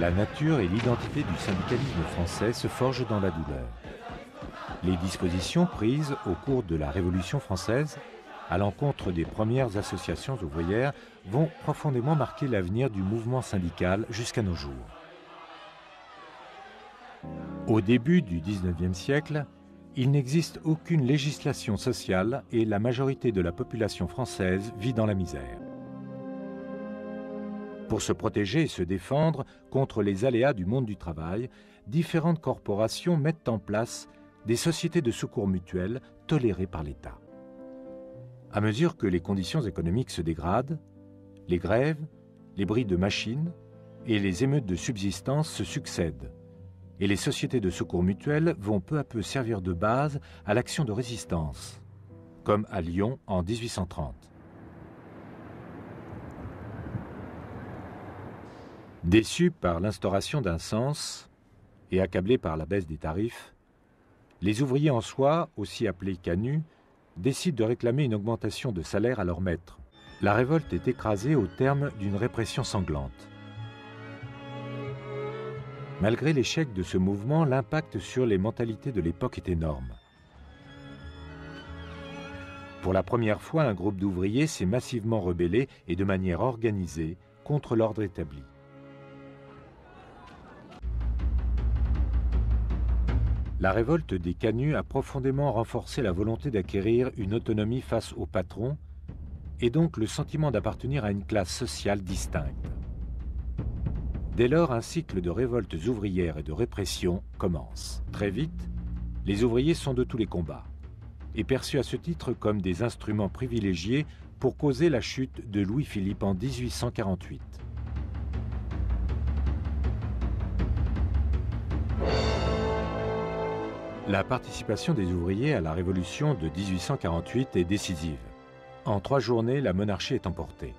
La nature et l'identité du syndicalisme français se forgent dans la douleur. Les dispositions prises au cours de la Révolution française, à l'encontre des premières associations ouvrières, vont profondément marquer l'avenir du mouvement syndical jusqu'à nos jours. Au début du XIXe siècle, il n'existe aucune législation sociale et la majorité de la population française vit dans la misère. Pour se protéger et se défendre contre les aléas du monde du travail, différentes corporations mettent en place des sociétés de secours mutuels tolérées par l'État. À mesure que les conditions économiques se dégradent, les grèves, les bris de machines et les émeutes de subsistance se succèdent, et les sociétés de secours mutuels vont peu à peu servir de base à l'action de résistance, comme à Lyon en 1830. Déçus par l'instauration d'un cens et accablés par la baisse des tarifs, les ouvriers en soie, aussi appelés canuts, décident de réclamer une augmentation de salaire à leur maître. La révolte est écrasée au terme d'une répression sanglante. Malgré l'échec de ce mouvement, l'impact sur les mentalités de l'époque est énorme. Pour la première fois, un groupe d'ouvriers s'est massivement rebellé et de manière organisée contre l'ordre établi. La révolte des canuts a profondément renforcé la volonté d'acquérir une autonomie face au patron et donc le sentiment d'appartenir à une classe sociale distincte. Dès lors, un cycle de révoltes ouvrières et de répression commence. Très vite, les ouvriers sont de tous les combats et perçus à ce titre comme des instruments privilégiés pour causer la chute de Louis-Philippe en 1848. La participation des ouvriers à la Révolution de 1848 est décisive. En 3 journées, la monarchie est emportée.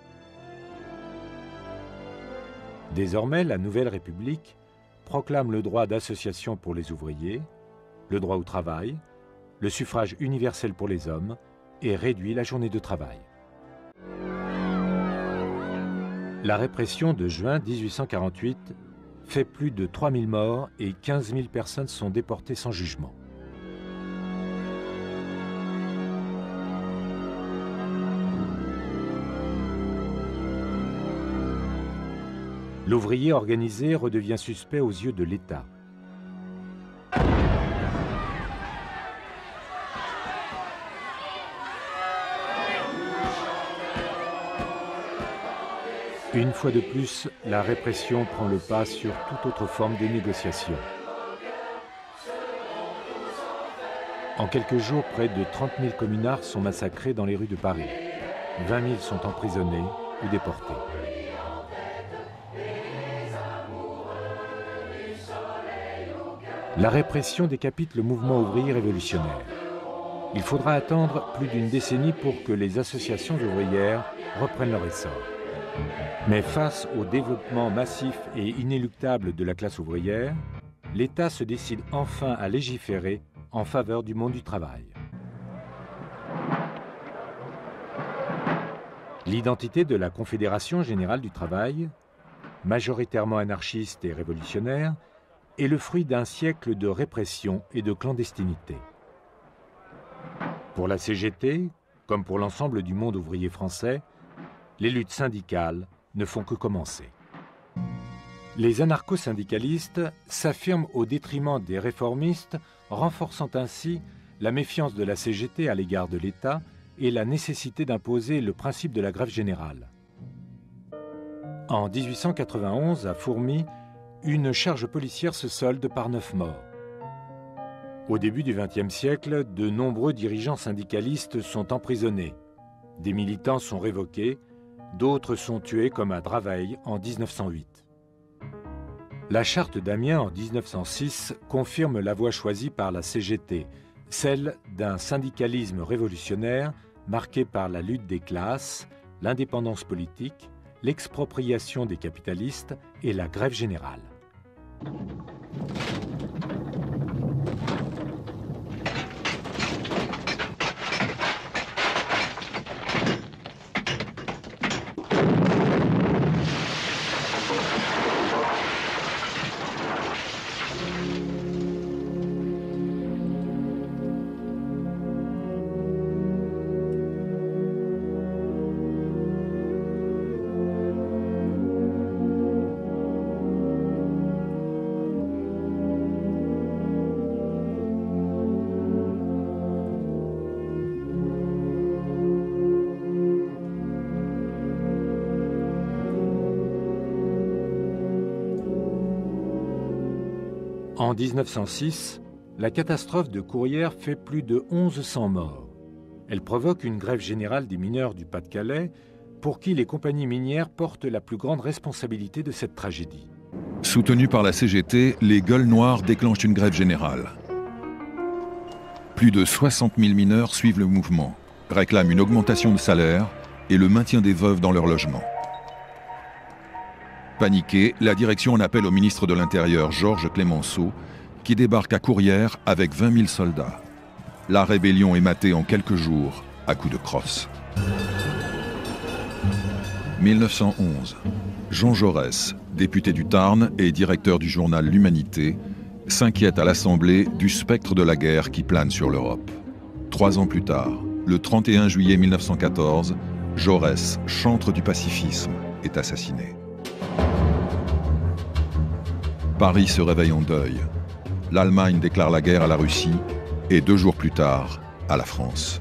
Désormais, la Nouvelle République proclame le droit d'association pour les ouvriers, le droit au travail, le suffrage universel pour les hommes et réduit la journée de travail. La répression de juin 1848 fait plus de 3000 morts et 15 000 personnes sont déportées sans jugement. L'ouvrier organisé redevient suspect aux yeux de l'État. Une fois de plus, la répression prend le pas sur toute autre forme de négociation. En quelques jours, près de 30 000 communards sont massacrés dans les rues de Paris. 20 000 sont emprisonnés ou déportés. La répression décapite le mouvement ouvrier révolutionnaire. Il faudra attendre plus d'une décennie pour que les associations ouvrières reprennent leur essor. Mais face au développement massif et inéluctable de la classe ouvrière, l'État se décide enfin à légiférer en faveur du monde du travail. L'identité de la Confédération générale du travail, majoritairement anarchiste et révolutionnaire, est le fruit d'un siècle de répression et de clandestinité. Pour la CGT, comme pour l'ensemble du monde ouvrier français, les luttes syndicales ne font que commencer. Les anarcho-syndicalistes s'affirment au détriment des réformistes, renforçant ainsi la méfiance de la CGT à l'égard de l'État et la nécessité d'imposer le principe de la grève générale. En 1891, à Fourmies, une charge policière se solde par 9 morts. Au début du XXe siècle, de nombreux dirigeants syndicalistes sont emprisonnés. Des militants sont révoqués, d'autres sont tués comme à Draveil en 1908. La charte d'Amiens en 1906 confirme la voie choisie par la CGT, celle d'un syndicalisme révolutionnaire marqué par la lutte des classes, l'indépendance politique, l'expropriation des capitalistes et la grève générale. En 1906, la catastrophe de Courrières fait plus de 1100 morts. Elle provoque une grève générale des mineurs du Pas-de-Calais, pour qui les compagnies minières portent la plus grande responsabilité de cette tragédie. Soutenus par la CGT, les Gueules Noires déclenchent une grève générale. Plus de 60 000 mineurs suivent le mouvement, réclament une augmentation de salaire et le maintien des veuves dans leur logement. Paniquée, la direction en appelle au ministre de l'Intérieur, Georges Clemenceau, qui débarque à Courrières avec 20 000 soldats. La rébellion est matée en quelques jours à coups de crosse. 1911. Jean Jaurès, député du Tarn et directeur du journal L'Humanité, s'inquiète à l'Assemblée du spectre de la guerre qui plane sur l'Europe. 3 ans plus tard, le 31 juillet 1914, Jaurès, chantre du pacifisme, est assassiné. Paris se réveille en deuil. L'Allemagne déclare la guerre à la Russie et 2 jours plus tard, à la France.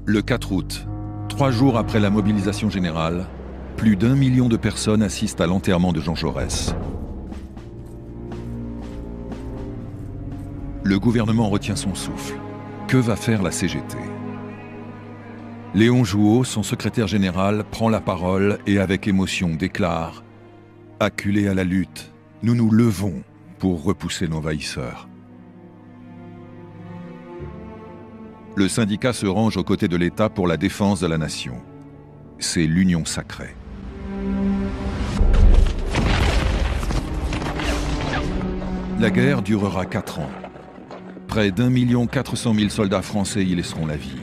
Le 4 août, 3 jours après la mobilisation générale, plus d'1 million de personnes assistent à l'enterrement de Jean Jaurès. Le gouvernement retient son souffle. Que va faire la CGT ? Léon Jouot, son secrétaire général, prend la parole et avec émotion déclare « Acculés à la lutte, nous nous levons pour repousser l'envahisseur. » Le syndicat se range aux côtés de l'État pour la défense de la nation. C'est l'union sacrée. La guerre durera 4 ans. Près d'1 400 000 soldats français y laisseront la vie.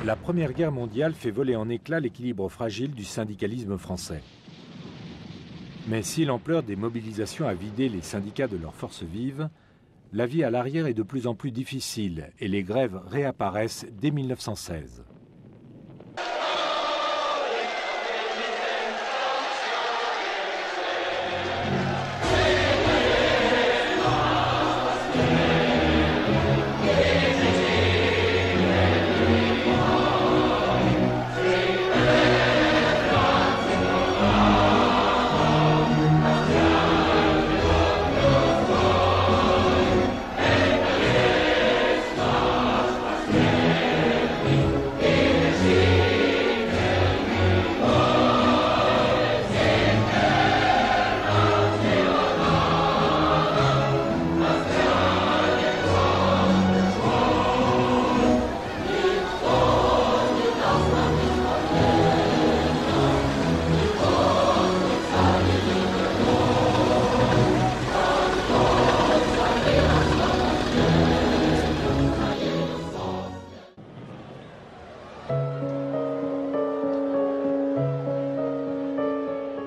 La Première Guerre mondiale fait voler en éclats l'équilibre fragile du syndicalisme français. Mais si l'ampleur des mobilisations a vidé les syndicats de leurs forces vives, la vie à l'arrière est de plus en plus difficile et les grèves réapparaissent dès 1916.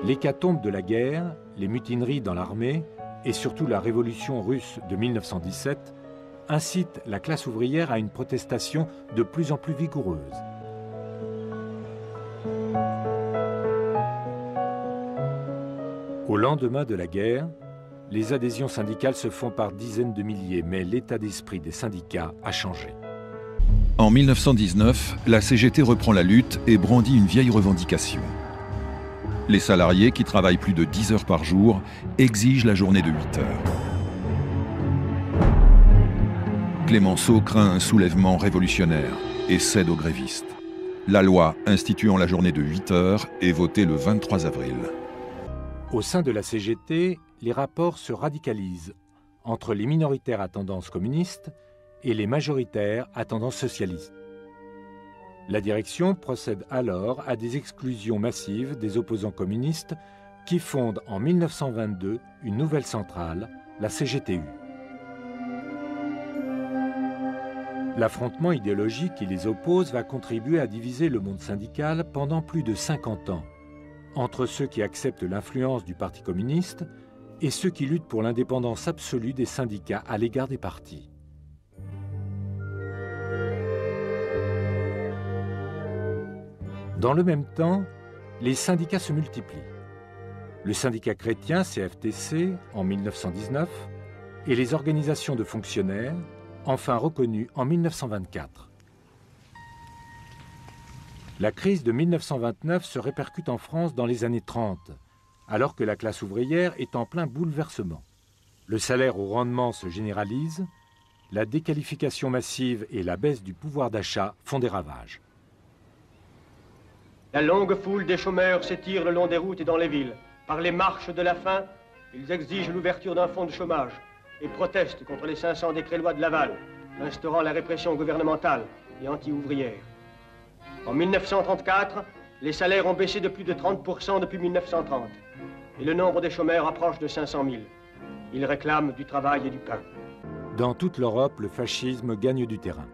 L'hécatombe de la guerre, les mutineries dans l'armée et surtout la révolution russe de 1917 incitent la classe ouvrière à une protestation de plus en plus vigoureuse. Au lendemain de la guerre, les adhésions syndicales se font par dizaines de milliers, mais l'état d'esprit des syndicats a changé. En 1919, la CGT reprend la lutte et brandit une vieille revendication. Les salariés, qui travaillent plus de 10 heures par jour, exigent la journée de 8 heures. Clemenceau craint un soulèvement révolutionnaire et cède aux grévistes. La loi instituant la journée de 8 heures est votée le 23 avril. Au sein de la CGT, les rapports se radicalisent entre les minoritaires à tendance communiste et les majoritaires à tendance socialiste. La direction procède alors à des exclusions massives des opposants communistes qui fondent en 1922 une nouvelle centrale, la CGTU. L'affrontement idéologique qui les oppose va contribuer à diviser le monde syndical pendant plus de 50 ans, entre ceux qui acceptent l'influence du Parti communiste et ceux qui luttent pour l'indépendance absolue des syndicats à l'égard des partis. Dans le même temps, les syndicats se multiplient. Le syndicat chrétien CFTC en 1919 et les organisations de fonctionnaires, enfin reconnue en 1924. La crise de 1929 se répercute en France dans les années 30, alors que la classe ouvrière est en plein bouleversement. Le salaire au rendement se généralise, la déqualification massive et la baisse du pouvoir d'achat font des ravages. La longue foule des chômeurs s'étire le long des routes et dans les villes. Par les marches de la faim, ils exigent l'ouverture d'un fonds de chômage et protestent contre les 500 décrets-lois de Laval, instaurant la répression gouvernementale et anti-ouvrière. En 1934, les salaires ont baissé de plus de 30% depuis 1930 et le nombre des chômeurs approche de 500 000. Ils réclament du travail et du pain. Dans toute l'Europe, le fascisme gagne du terrain.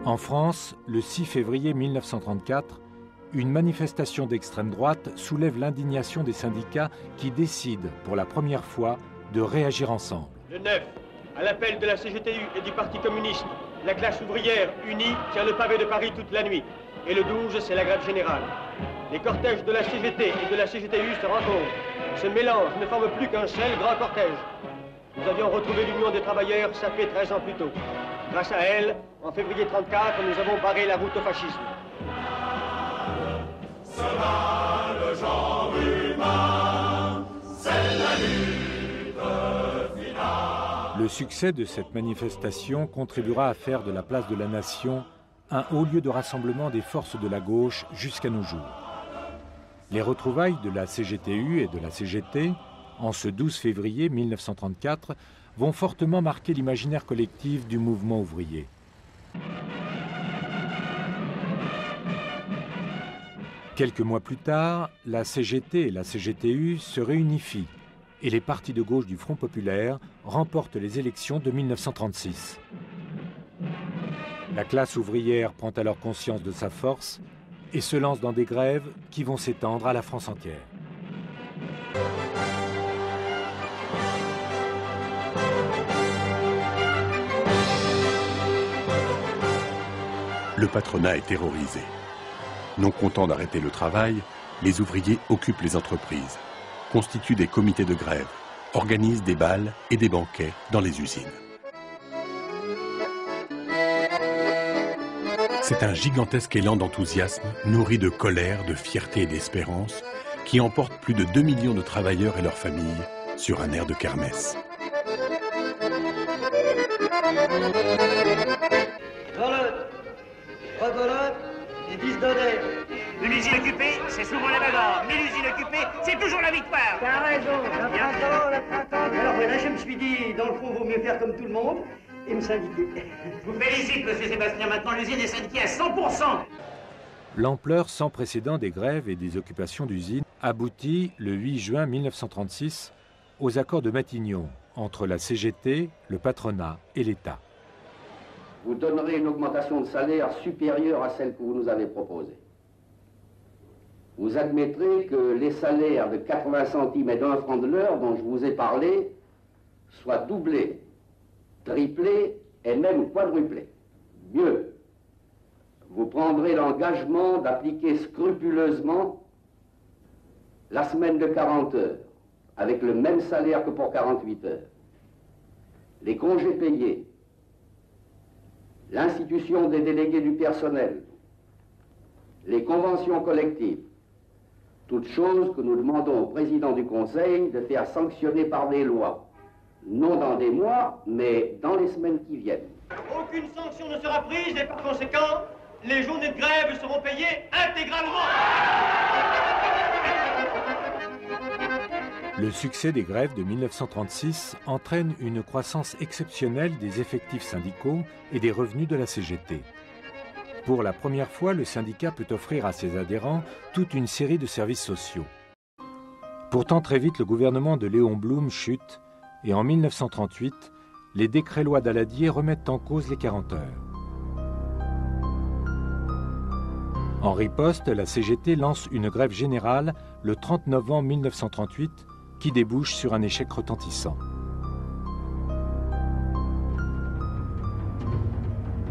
En France, le 6 février 1934, une manifestation d'extrême droite soulève l'indignation des syndicats qui décident, pour la première fois, de réagir ensemble. Le 9, à l'appel de la CGTU et du Parti communiste, la classe ouvrière unie tient le pavé de Paris toute la nuit. Et le 12, c'est la grève générale. Les cortèges de la CGT et de la CGTU se rencontrent. Ce mélange ne forme plus qu'un seul grand cortège. Nous avions retrouvé l'Union des travailleurs sapée 13 ans plus tôt. Grâce à elle, en février 1934, nous avons barré la route au fascisme. Sera le genre humain, c'est la lutte finale. Le succès de cette manifestation contribuera à faire de la place de la Nation un haut lieu de rassemblement des forces de la gauche jusqu'à nos jours. Les retrouvailles de la CGTU et de la CGT, en ce 12 février 1934, vont fortement marquer l'imaginaire collectif du mouvement ouvrier. Quelques mois plus tard, la CGT et la CGTU se réunifient et les partis de gauche du Front populaire remportent les élections de 1936. La classe ouvrière prend alors conscience de sa force et se lance dans des grèves qui vont s'étendre à la France entière. Le patronat est terrorisé. Non contents d'arrêter le travail, les ouvriers occupent les entreprises, constituent des comités de grève, organisent des bals et des banquets dans les usines. C'est un gigantesque élan d'enthousiasme, nourri de colère, de fierté et d'espérance, qui emporte plus de 2 millions de travailleurs et leurs familles sur un air de kermesse. Et 10 dollars. Une usine occupée, c'est souvent la bagarre. Mais l'usine occupée, c'est toujours la victoire. T'as raison, le printemps. Alors voilà, je me suis dit, dans le fond, vaut mieux faire comme tout le monde et me syndiquer. Je vous félicite, monsieur Sébastien. Maintenant, l'usine est syndiquée à 100%. L'ampleur sans précédent des grèves et des occupations d'usines aboutit, le 8 juin 1936, aux accords de Matignon entre la CGT, le patronat et l'État. Vous donnerez une augmentation de salaire supérieure à celle que vous nous avez proposée. Vous admettrez que les salaires de 80 centimes et d'1 franc de l'heure dont je vous ai parlé soient doublés, triplés et même quadruplés. Mieux, vous prendrez l'engagement d'appliquer scrupuleusement la semaine de 40 heures, avec le même salaire que pour 48 heures. Les congés payés, l'institution des délégués du personnel, les conventions collectives, toutes choses que nous demandons au président du Conseil de faire sanctionner par des lois. Non dans des mois, mais dans les semaines qui viennent. Aucune sanction ne sera prise et par conséquent, les journées de grève seront payées intégralement. Le succès des grèves de 1936 entraîne une croissance exceptionnelle des effectifs syndicaux et des revenus de la CGT. Pour la première fois, le syndicat peut offrir à ses adhérents toute une série de services sociaux. Pourtant, très vite, le gouvernement de Léon Blum chute et en 1938, les décrets-lois d'Aladier remettent en cause les 40 heures. En riposte, la CGT lance une grève générale le 30 novembre 1938 qui débouche sur un échec retentissant.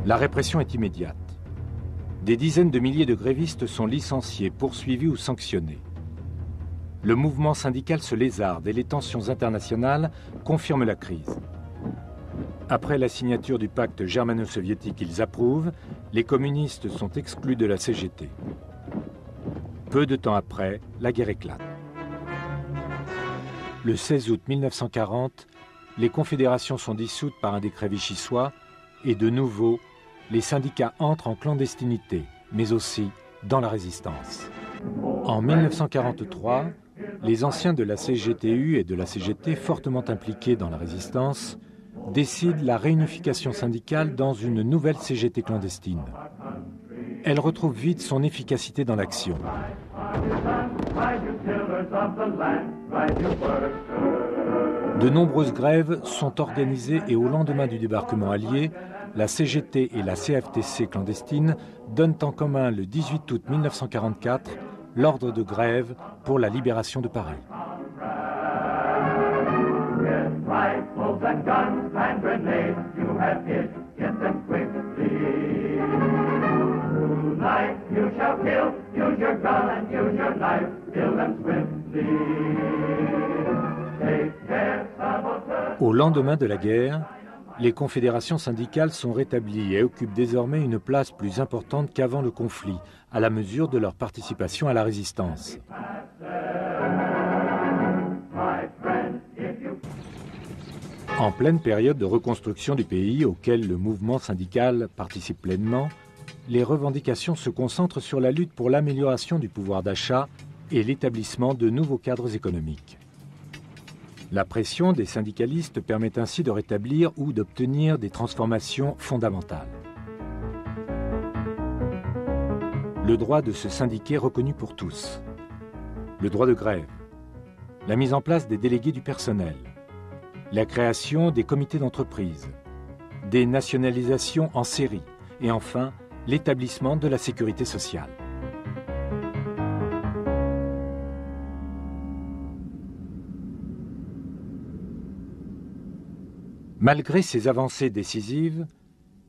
La répression est immédiate. Des dizaines de milliers de grévistes sont licenciés, poursuivis ou sanctionnés. Le mouvement syndical se lézarde et les tensions internationales confirment la crise. Après la signature du pacte germano-soviétique qu'ils approuvent, les communistes sont exclus de la CGT. Peu de temps après, la guerre éclate. Le 16 août 1940, les confédérations sont dissoutes par un décret vichysois et de nouveau, les syndicats entrent en clandestinité, mais aussi dans la résistance. En 1943, les anciens de la CGTU et de la CGT, fortement impliqués dans la résistance, décident la réunification syndicale dans une nouvelle CGT clandestine. Elle retrouve vite son efficacité dans l'action. De nombreuses grèves sont organisées et au lendemain du débarquement allié, la CGT et la CFTC clandestine donnent en commun le 18 août 1944 l'ordre de grève pour la libération de Paris. Au lendemain de la guerre, les confédérations syndicales sont rétablies et occupent désormais une place plus importante qu'avant le conflit, à la mesure de leur participation à la résistance. En pleine période de reconstruction du pays, auquel le mouvement syndical participe pleinement, les revendications se concentrent sur la lutte pour l'amélioration du pouvoir d'achat et l'établissement de nouveaux cadres économiques. La pression des syndicalistes permet ainsi de rétablir ou d'obtenir des transformations fondamentales. Le droit de se syndiquer reconnu pour tous, le droit de grève, la mise en place des délégués du personnel, la création des comités d'entreprise, des nationalisations en série et enfin l'établissement de la sécurité sociale. Malgré ces avancées décisives,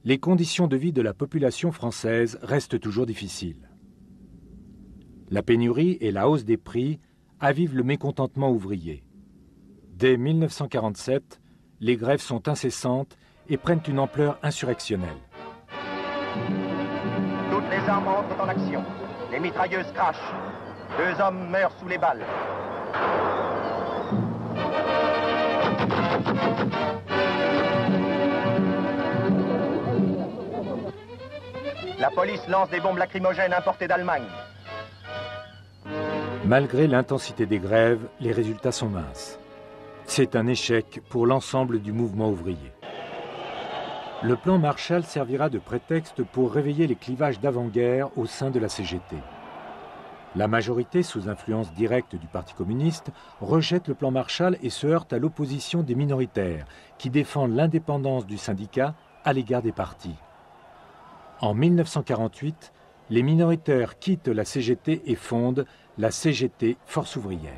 les conditions de vie de la population française restent toujours difficiles. La pénurie et la hausse des prix avivent le mécontentement ouvrier. Dès 1947, les grèves sont incessantes et prennent une ampleur insurrectionnelle. Toutes les armes entrent en action. Les mitrailleuses crachent. 2 hommes meurent sous les balles. La police lance des bombes lacrymogènes importées d'Allemagne. Malgré l'intensité des grèves, les résultats sont minces. C'est un échec pour l'ensemble du mouvement ouvrier. Le plan Marshall servira de prétexte pour réveiller les clivages d'avant-guerre au sein de la CGT. La majorité, sous influence directe du Parti communiste, rejette le plan Marshall et se heurte à l'opposition des minoritaires, qui défendent l'indépendance du syndicat à l'égard des partis. En 1948, les minoritaires quittent la CGT et fondent la CGT Force ouvrière.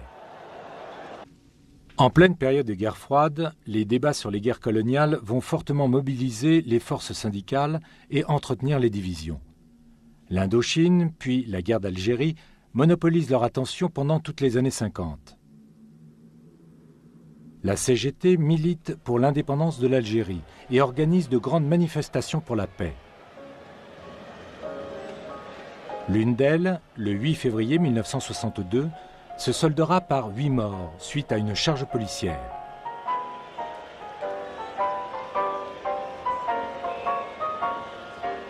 En pleine période de guerre froide, les débats sur les guerres coloniales vont fortement mobiliser les forces syndicales et entretenir les divisions. L'Indochine, puis la guerre d'Algérie, monopolisent leur attention pendant toutes les années 50. La CGT milite pour l'indépendance de l'Algérie et organise de grandes manifestations pour la paix. L'une d'elles, le 8 février 1962, se soldera par 8 morts suite à une charge policière.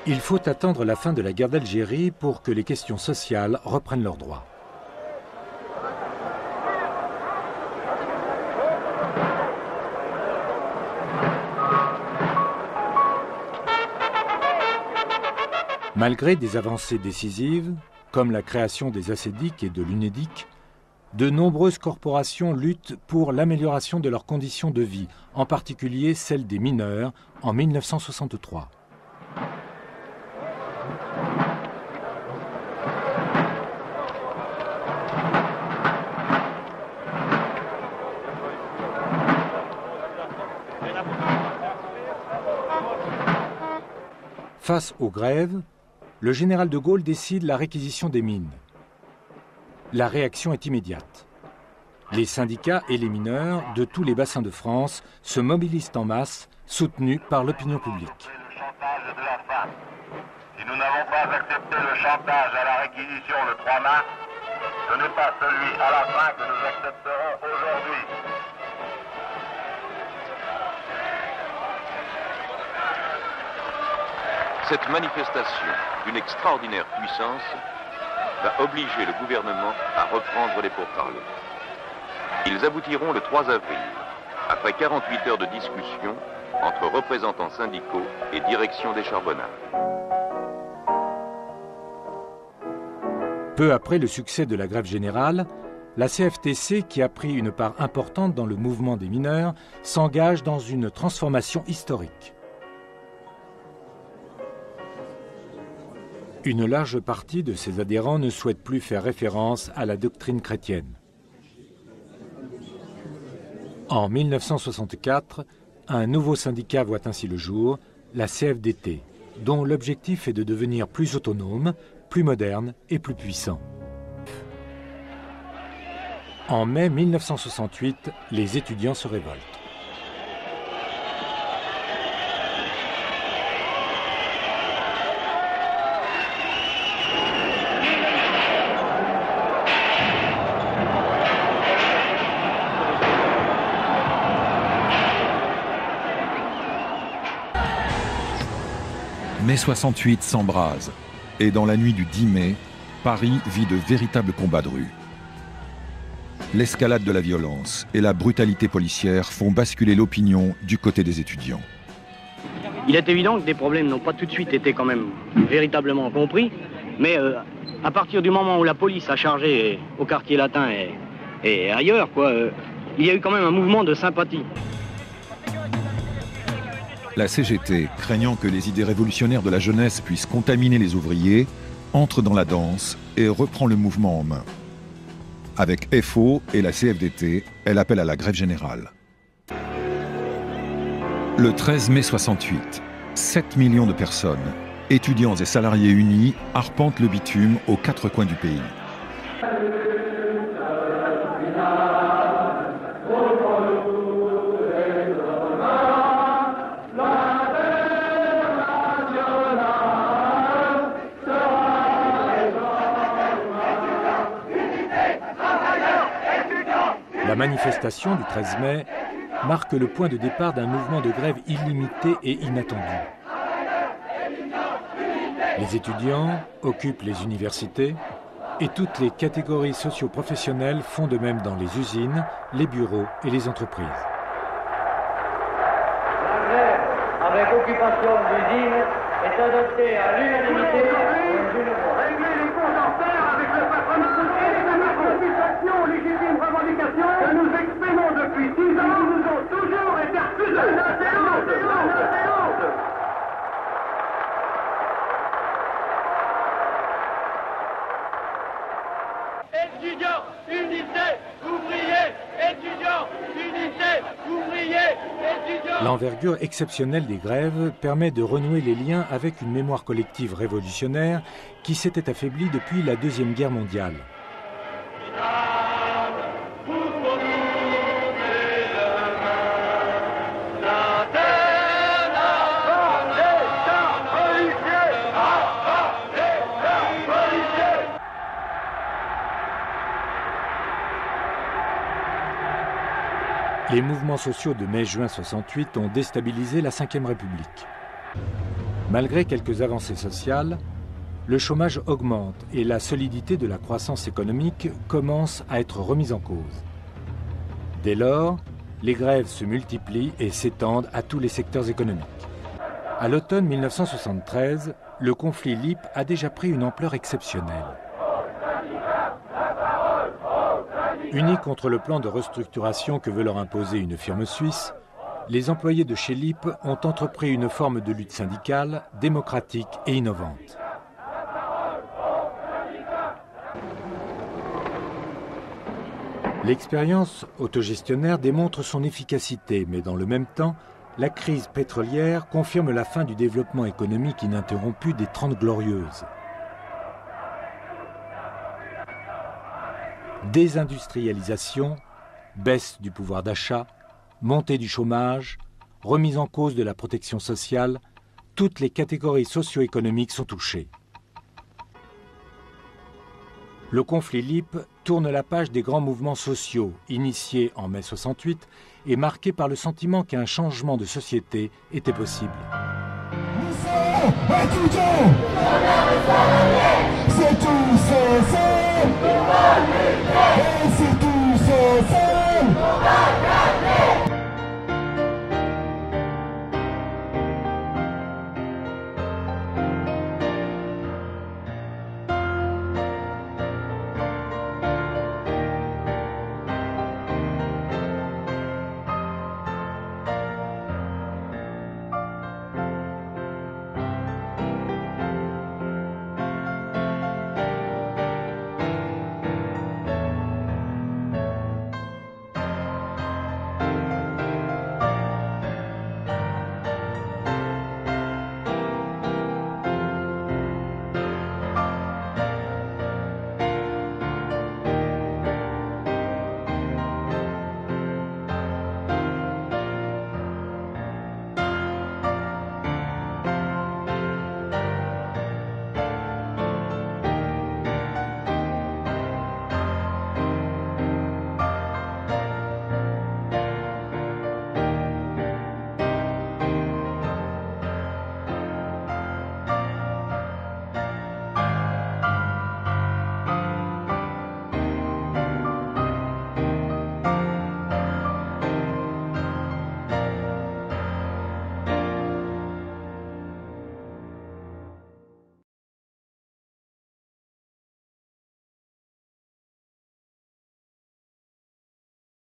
Il faut attendre la fin de la guerre d'Algérie pour que les questions sociales reprennent leurs droits. Malgré des avancées décisives, comme la création des ACEDIC et de l'UNEDIC, de nombreuses corporations luttent pour l'amélioration de leurs conditions de vie, en particulier celles des mineurs, en 1963. Face aux grèves, le général de Gaulle décide la réquisition des mines. La réaction est immédiate. Les syndicats et les mineurs de tous les bassins de France se mobilisent en masse, soutenus par l'opinion publique. Si nous n'avons pas accepté le chantage à la réquisition le 3 mars, ce n'est pas celui à la fin que nous accepterons aujourd'hui. Cette manifestation d'une extraordinaire puissance va obliger le gouvernement à reprendre les pourparlers. Ils aboutiront le 3 avril, après 48 heures de discussion entre représentants syndicaux et direction des charbonnages. Peu après le succès de la grève générale, la CFTC, qui a pris une part importante dans le mouvement des mineurs, s'engage dans une transformation historique. Une large partie de ses adhérents ne souhaite plus faire référence à la doctrine chrétienne. En 1964, un nouveau syndicat voit ainsi le jour, la CFDT, dont l'objectif est de devenir plus autonome, plus moderne et plus puissant. En mai 1968, les étudiants se révoltent. Mai 68 s'embrase, et dans la nuit du 10 mai, Paris vit de véritables combats de rue. L'escalade de la violence et la brutalité policière font basculer l'opinion du côté des étudiants. Il est évident que des problèmes n'ont pas tout de suite été quand même véritablement compris, mais à partir du moment où la police a chargé au quartier latin et ailleurs, il y a eu quand même un mouvement de sympathie. La CGT, craignant que les idées révolutionnaires de la jeunesse puissent contaminer les ouvriers, entre dans la danse et reprend le mouvement en main. Avec FO et la CFDT, elle appelle à la grève générale. Le 13 mai 68, 7 millions de personnes, étudiants et salariés unis, arpentent le bitume aux 4 coins du pays. La manifestation du 13 mai marque le point de départ d'un mouvement de grève illimité et inattendu. Les étudiants occupent les universités et toutes les catégories socio-professionnelles font de même dans les usines, les bureaux et les entreprises. La grève avec occupation d'usines est adoptée à l'unanimité d'une voix. Régler les comptes en fer avec le patronat et les manifestations légitimes revendications que nous exprimons depuis 6 ans nous ont toujours été refusées. Étudiants, unité, ouvriers, étudiants, unité, ouvriers, étudiants. L'envergure exceptionnelle des grèves permet de renouer les liens avec une mémoire collective révolutionnaire qui s'était affaiblie depuis la Deuxième Guerre mondiale. Les mouvements sociaux de mai-juin 68 ont déstabilisé la Ve République. Malgré quelques avancées sociales, le chômage augmente et la solidité de la croissance économique commence à être remise en cause. Dès lors, les grèves se multiplient et s'étendent à tous les secteurs économiques. À l'automne 1973, le conflit LIP a déjà pris une ampleur exceptionnelle. Unis contre le plan de restructuration que veut leur imposer une firme suisse, les employés de chez LIP ont entrepris une forme de lutte syndicale, démocratique et innovante. L'expérience autogestionnaire démontre son efficacité, mais dans le même temps, la crise pétrolière confirme la fin du développement économique ininterrompu des 30 Glorieuses. Désindustrialisation, Baisse du pouvoir d'achat, montée du chômage, remise en cause de la protection sociale, toutes les catégories socio-économiques sont touchées. Le conflit LIP tourne la page des grands mouvements sociaux, initiés en mai 68 et marqués par le sentiment qu'un changement de société était possible. Nous sommes étudiants, c'est tous ces